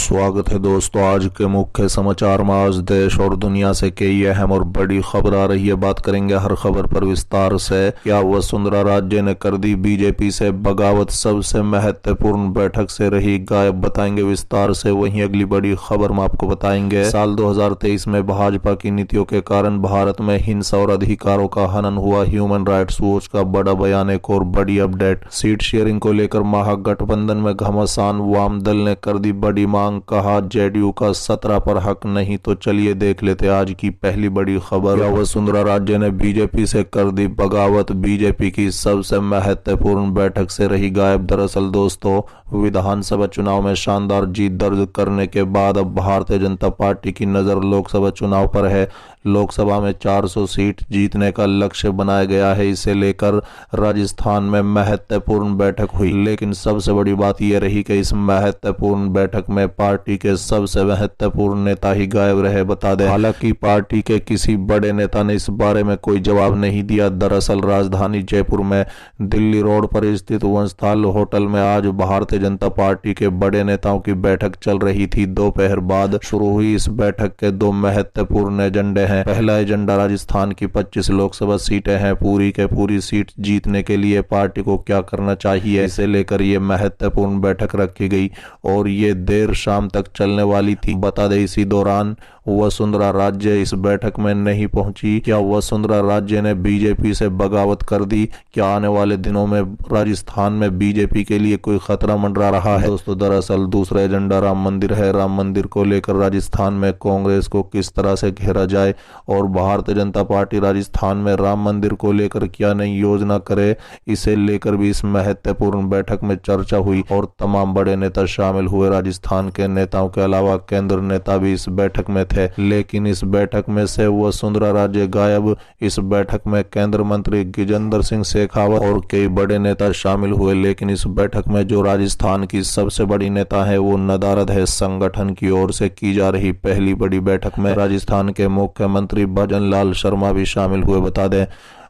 स्वागत है दोस्तों। आज के मुख्य समाचार में आज देश और दुनिया से कई अहम और बड़ी खबर आ रही है। बात करेंगे हर खबर पर विस्तार से। क्या वसुंधरा राजे ने कर दी बीजेपी से बगावत, सबसे महत्वपूर्ण बैठक से रही गायब, बताएंगे विस्तार से। वहीं अगली बड़ी खबर में आपको बताएंगे साल 2023 में भाजपा की नीतियों के कारण भारत में हिंसा और अधिकारों का हनन हुआ। ह्यूमन राइट्स वॉच का बड़ा बयान। एक और बड़ी अपडेट, सीट शेयरिंग को लेकर महागठबंधन में घमासान, वाम दल ने कर दी बड़ी मांग, कहा जेडीयू का 17 पर हक नहीं। तो चलिए देख लेते आज की पहली बड़ी खबर। वसुंधरा राजे ने बीजेपी से कर दी बगावत, बीजेपी की सबसे महत्वपूर्ण बैठक से रही गायब। दरअसल दोस्तों, विधानसभा चुनाव में शानदार जीत दर्ज करने के बाद अब भारतीय जनता पार्टी की नजर लोकसभा चुनाव पर है। लोकसभा में 400 सीट जीतने का लक्ष्य बनाया गया है। इसे लेकर राजस्थान में महत्वपूर्ण बैठक हुई, लेकिन सबसे बड़ी बात यह रही कि इस महत्वपूर्ण बैठक में पार्टी के सबसे महत्वपूर्ण नेता ही गायब रहे। बता दें, हालांकि पार्टी के किसी बड़े नेता ने इस बारे में कोई जवाब नहीं दिया। दरअसल राजधानी जयपुर में दिल्ली रोड पर स्थित वंशस्थल होटल में आज भारतीय जनता पार्टी के बड़े नेताओं की बैठक चल रही थी। दोपहर बाद शुरू हुई इस बैठक के दो महत्वपूर्ण एजेंडे हैं। पहला एजेंडा, राजस्थान की 25 लोकसभा सीटें हैं, पूरी के पूरी सीट जीतने के लिए पार्टी को क्या करना चाहिए, इसे लेकर यह महत्वपूर्ण बैठक रखी गई और ये देर शाम तक चलने वाली थी। बता दें, इसी दौरान वसुंधरा राजे इस बैठक में नहीं पहुंची। क्या वसुंधरा राजे ने बीजेपी से बगावत कर दी? क्या आने वाले दिनों में राजस्थान में बीजेपी के लिए कोई खतरा मंडरा रहा है? दोस्तों, दरअसल दूसरा एजेंडा राम मंदिर है। राम मंदिर को लेकर राजस्थान में कांग्रेस को किस तरह से घेरा जाए और भारतीय जनता पार्टी राजस्थान में राम मंदिर को लेकर क्या नई योजना करे, इसे लेकर भी इस महत्वपूर्ण बैठक में चर्चा हुई और तमाम बड़े नेता शामिल हुए। राजस्थान के नेताओं के अलावा केंद्र नेता भी इस बैठक में थे, लेकिन इस बैठक में से वसुंधरा राजे गायब। इस बैठक में केंद्र मंत्री गजेंद्र सिंह शेखावत और कई बड़े नेता शामिल हुए, लेकिन इस बैठक में जो राजस्थान की सबसे बड़ी नेता है वो नदारद है। संगठन की ओर से की जा रही पहली बड़ी बैठक में राजस्थान के मुख्यमंत्री भजन लाल शर्मा भी शामिल हुए। बता दें,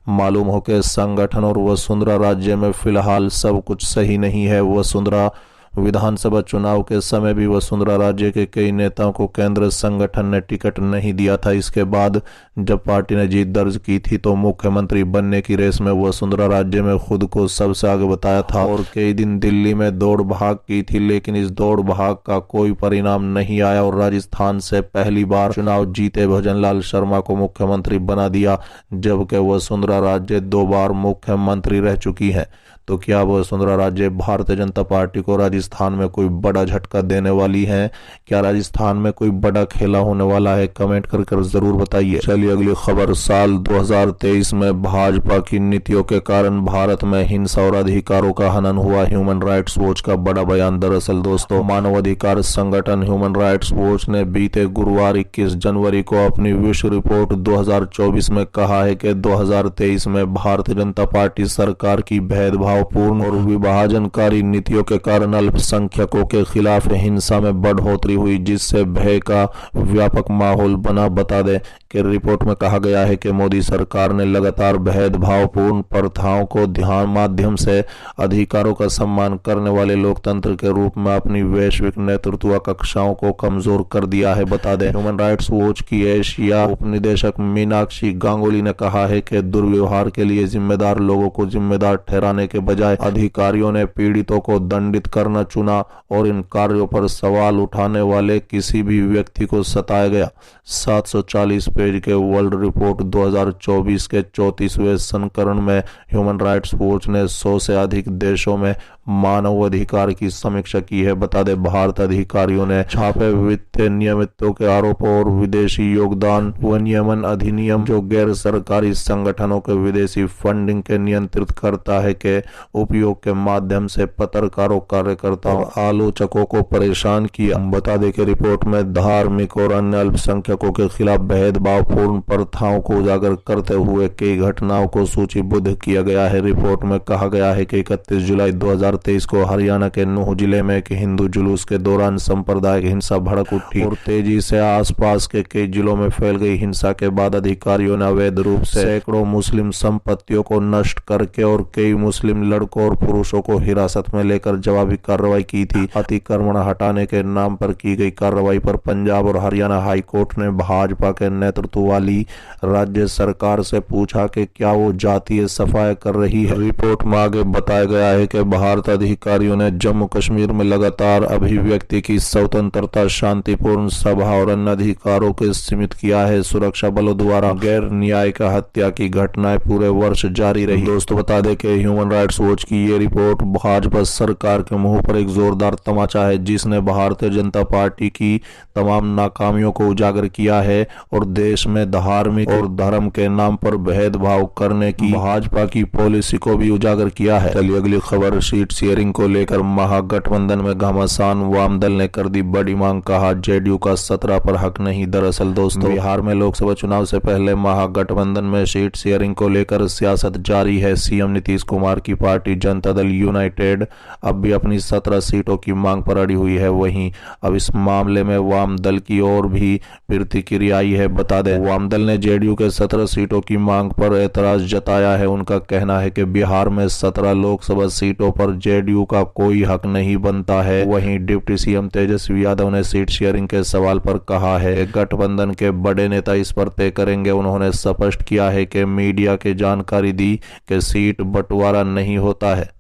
मालूम हो कि संगठन और वसुंधरा राज्य में फिलहाल सब कुछ सही नहीं है। वसुंधरा विधानसभा चुनाव के समय भी वसुंधरा राज्य के कई नेताओं को केंद्र संगठन ने टिकट नहीं दिया था। इसके बाद जब पार्टी ने जीत दर्ज की थी तो मुख्यमंत्री बनने की रेस में वसुंधरा राज्य में खुद को सबसे आगे बताया था और कई दिन दिल्ली में दौड़ भाग की थी, लेकिन इस दौड़ भाग का कोई परिणाम नहीं आया और राजस्थान से पहली बार चुनाव जीते भजन लाल शर्मा को मुख्यमंत्री बना दिया, जबकि वसुंधरा राज्य 2 बार मुख्यमंत्री रह चुकी है। तो क्या वसुंधरा राजे भारतीय जनता पार्टी को राजस्थान में कोई बड़ा झटका देने वाली है? क्या राजस्थान में कोई बड़ा खेला होने वाला है? कमेंट कर जरूर बताइए। चलिए अगली खबर, साल 2023 में भाजपा की नीतियों के कारण भारत में हिंसा और अधिकारों का हनन हुआ। ह्यूमन राइट्स वॉच का बड़ा बयान। दरअसल दोस्तों, मानवाधिकार संगठन ह्यूमन राइट्स वॉच ने बीते गुरुवार 21 जनवरी को अपनी विश्व रिपोर्ट 2024 में कहा है कि 2023 में भारतीय जनता पार्टी सरकार की भेदभाव पूर्ण और विभाजनकारी नीतियों के कारण अल्पसंख्यकों के खिलाफ हिंसा में बढ़ोतरी हुई, जिससे भय का व्यापक माहौल बना। बता दें कि रिपोर्ट में कहा गया है कि मोदी सरकार ने लगातार भेदभावपूर्ण प्रथाओं को ध्यान माध्यम से अधिकारों का सम्मान करने वाले लोकतंत्र के रूप में अपनी वैश्विक नेतृत्व कक्षाओं को कमजोर कर दिया है। बता दें, ह्यूमन राइट्स वॉच की एशिया उपनिदेशक मीनाक्षी गांगुली ने कहा है कि दुर्व्यवहार के लिए जिम्मेदार लोगों को जिम्मेदार ठहराने के बजाय अधिकारियों ने पीड़ितों को दंडित करना चुना और इन कार्यों पर सवाल उठाने वाले किसी भी व्यक्ति को सताया गया। 740 पेज के वर्ल्ड रिपोर्ट 2024 के 34वें संस्करण में ह्यूमन राइट्स वॉच ने 100 से अधिक देशों में मानव अधिकार की समीक्षा की है। बता दें, भारत अधिकारियों ने छापे वित्तीय नियमितों के आरोप और विदेशी योगदान विनियमन अधिनियम, जो गैर सरकारी संगठनों के विदेशी फंडिंग के नियंत्रित करता है, के उपयोग के माध्यम से पत्रकारों, कार्यकर्ताओं, आलोचकों को परेशान किया। बता दें कि रिपोर्ट में धार्मिक और अन्य अल्पसंख्यकों के खिलाफ भेदभावपूर्ण प्रथाओं को उजागर करते हुए कई घटनाओं को सूचीबद्ध किया गया है। रिपोर्ट में कहा गया है कि 31 जुलाई 2023 2023 को हरियाणा के नूह जिले में एक हिंदू जुलूस के दौरान सांप्रदायिक हिंसा भड़क उठी और तेजी से आसपास के कई जिलों में फैल गई हिंसा के बाद अधिकारियों ने अवैध रूप से सैकड़ों मुस्लिम संपत्तियों को नष्ट करके और कई मुस्लिम लड़कों और पुरुषों को हिरासत में लेकर जवाबी कार्रवाई की थी। अतिक्रमण हटाने के नाम पर की गई कार्रवाई पर पंजाब और हरियाणा हाई कोर्ट ने भाजपा के नेतृत्व वाली राज्य सरकार से पूछा कि क्या वो जातीय सफाई कर रही है। रिपोर्ट में आगे बताया गया है कि भारतीय अधिकारियों ने जम्मू कश्मीर में लगातार अभिव्यक्ति की स्वतंत्रता, शांतिपूर्ण सभा और अन्य अधिकारों को सीमित किया है। सुरक्षा बलों द्वारा गैर न्यायिक हत्या की घटनाएं पूरे वर्ष जारी रही। दोस्तों बता दें कि ह्यूमन राइट्स वॉच की ये रिपोर्ट भाजपा सरकार के मुंह पर एक जोरदार तमाचा है, जिसने भारतीय जनता पार्टी की तमाम नाकामियों को उजागर किया है और देश में धार्मिक और धर्म के नाम पर भेदभाव करने की भाजपा की पॉलिसी को भी उजागर किया है। चलिए अगली खबर, सीट शेयरिंग को लेकर महागठबंधन में घमासान, वाम दल ने कर दी बड़ी मांग, कहा जेडीयू का 17 पर हक नहीं। दरअसल दोस्तों बिहार में लोकसभा चुनाव से पहले महागठबंधन में सीट शेयरिंग को लेकर सियासत जारी है। सीएम नीतीश कुमार की पार्टी जनता दल यूनाइटेड अब भी अपनी 17 सीटों की मांग पर अड़ी हुई है। वहीं अब इस मामले में वाम दल की ओर भी प्रतिक्रिया आई है। बता दें वाम दल ने जेडीयू के 17 सीटों की मांग पर एतराज जताया है। उनका कहना है कि बिहार में 17 लोकसभा सीटों पर जेडीयू का कोई हक नहीं बनता है। वहीं डिप्टी सीएम तेजस्वी यादव ने सीट शेयरिंग के सवाल पर कहा है गठबंधन के बड़े नेता इस पर तय करेंगे। उन्होंने स्पष्ट किया है कि मीडिया के जानकारी दी कि सीट बंटवारा नहीं होता है।